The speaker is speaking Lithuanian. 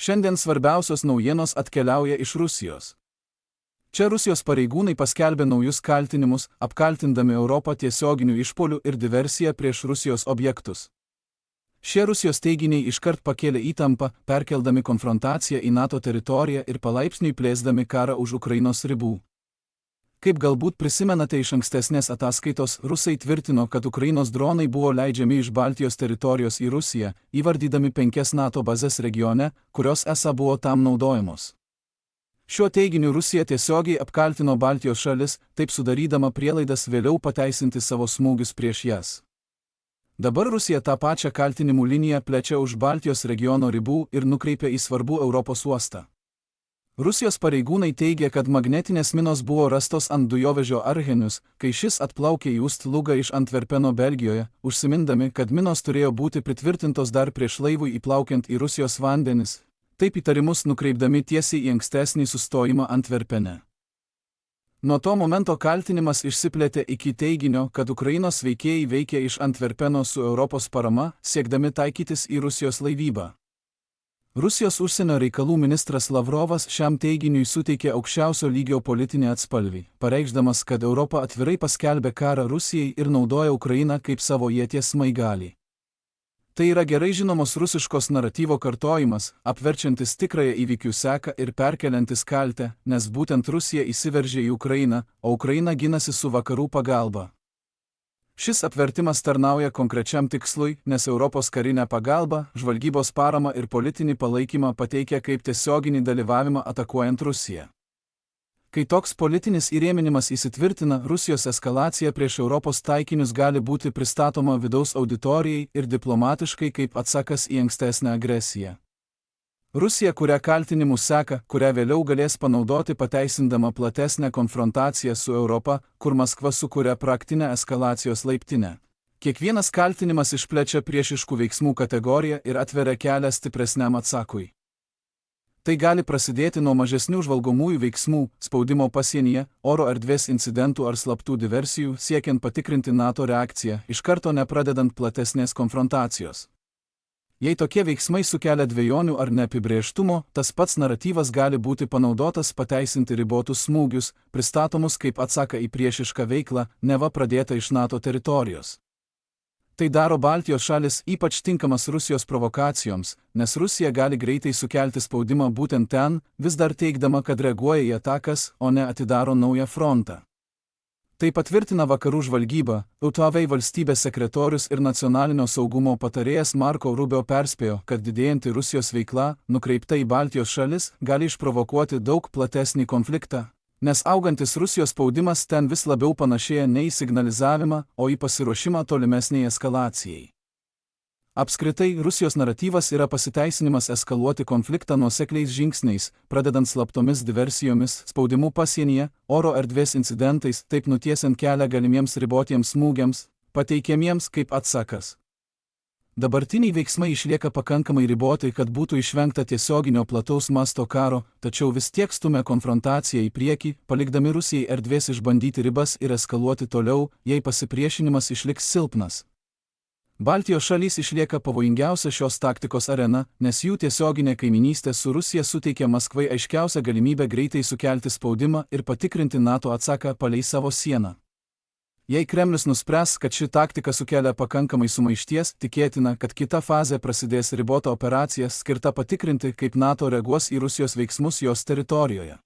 Šiandien svarbiausios naujienos atkeliauja iš Rusijos. Čia Rusijos pareigūnai paskelbė naujus kaltinimus, apkaltindami Europą tiesioginių išpuolių ir diversiją prieš Rusijos objektus. Šie Rusijos teiginiai iškart pakėlė įtampą, perkeldami konfrontaciją į NATO teritoriją ir palaipsniui plėsdami karą už Ukrainos ribų. Kaip galbūt prisimenate iš ankstesnės ataskaitos, rusai tvirtino, kad Ukrainos dronai buvo leidžiami iš Baltijos teritorijos į Rusiją, įvardydami 5 NATO bazes regione, kurios esą buvo tam naudojamos. Šiuo teiginiu Rusija tiesiogiai apkaltino Baltijos šalis, taip sudarydama prielaidas vėliau pateisinti savo smūgius prieš jas. Dabar Rusija tą pačią kaltinimų liniją plečia už Baltijos regiono ribų ir nukreipia į svarbų Europos uostą. Rusijos pareigūnai teigia, kad magnetinės minos buvo rastos ant dujovežio Archenius, kai šis atplaukė į Ust-Lugą iš Antverpeno Belgijoje, užsimindami, kad minos turėjo būti pritvirtintos dar prieš laivui įplaukiant į Rusijos vandenis, taip įtarimus nukreipdami tiesiai į ankstesnį sustojimą Antverpene. Nuo to momento kaltinimas išsiplėtė iki teiginio, kad Ukrainos veikėjai veikė iš Antverpeno su Europos parama, siekdami taikytis į Rusijos laivybą. Rusijos užsienio reikalų ministras Lavrovas šiam teiginiui suteikė aukščiausio lygio politinį atspalvį, pareikšdamas, kad Europa atvirai paskelbė karą Rusijai ir naudoja Ukrainą kaip savo ieties smaigalį. Tai yra gerai žinomos rusiškos naratyvo kartojimas, apverčiantis tikrąją įvykių seką ir perkeliantis kaltę, nes būtent Rusija įsiveržė į Ukrainą, o Ukraina ginasi su vakarų pagalba. Šis apvertimas tarnauja konkrečiam tikslui, nes Europos karinę pagalbą, žvalgybos paramą ir politinį palaikymą pateikia kaip tiesioginį dalyvavimą atakuojant Rusiją. Kai toks politinis įrėminimas įsitvirtina, Rusijos eskalacija prieš Europos taikinius gali būti pristatoma vidaus auditorijai ir diplomatiškai kaip atsakas į ankstesnę agresiją. Rusija kuria kaltinimų seką, kurią vėliau galės panaudoti pateisindama platesnę konfrontaciją su Europa, kur Maskva sukuria praktinę eskalacijos laiptinę. Kiekvienas kaltinimas išplečia priešiškų veiksmų kategoriją ir atveria kelią stipresniam atsakui. Tai gali prasidėti nuo mažesnių žvalgomųjų veiksmų, spaudimo pasienyje, oro erdvės incidentų ar slaptų diversijų, siekiant patikrinti NATO reakciją, iš karto nepradedant platesnės konfrontacijos. Jei tokie veiksmai sukelia dvejonių ar neapibrėžtumo, tas pats naratyvas gali būti panaudotas pateisinti ribotus smūgius, pristatomus kaip atsaka į priešišką veiklą, neva pradėtą iš NATO teritorijos. Tai daro Baltijos šalis ypač tinkamas Rusijos provokacijoms, nes Rusija gali greitai sukelti spaudimą būtent ten, vis dar teigdama, kad reaguoja į atakas, o ne atidaro naują frontą. Tai patvirtina vakarų žvalgyba, UTAV valstybės sekretorius ir nacionalinio saugumo patarėjas Marko Rubio perspėjo, kad didėjanti Rusijos veikla, nukreipta į Baltijos šalis, gali išprovokuoti daug platesnį konfliktą, nes augantis Rusijos spaudimas ten vis labiau panašėja ne į signalizavimą, o į pasiruošimą tolimesniai eskalacijai. Apskritai, Rusijos naratyvas yra pasiteisinimas eskaluoti konfliktą nuosekliais žingsniais, pradedant slaptomis diversijomis, spaudimu pasienyje, oro erdvės incidentais, taip nutiesiant kelią galimiems ribotiems smūgiams, pateikiamiems kaip atsakas. Dabartiniai veiksmai išlieka pakankamai riboti, kad būtų išvengta tiesioginio plataus masto karo, tačiau vis tiek stumia konfrontaciją į priekį, palikdami Rusijai erdvės išbandyti ribas ir eskaluoti toliau, jei pasipriešinimas išliks silpnas. Baltijos šalys išlieka pavojingiausia šios taktikos arena, nes jų tiesioginė kaiminystė su Rusija suteikia Maskvai aiškiausią galimybę greitai sukelti spaudimą ir patikrinti NATO atsaką palei savo sieną. Jei Kremlius nuspręs, kad ši taktika sukelia pakankamai sumaišties, tikėtina, kad kita fazė prasidės ribota operacija skirta patikrinti, kaip NATO reaguos į Rusijos veiksmus jos teritorijoje.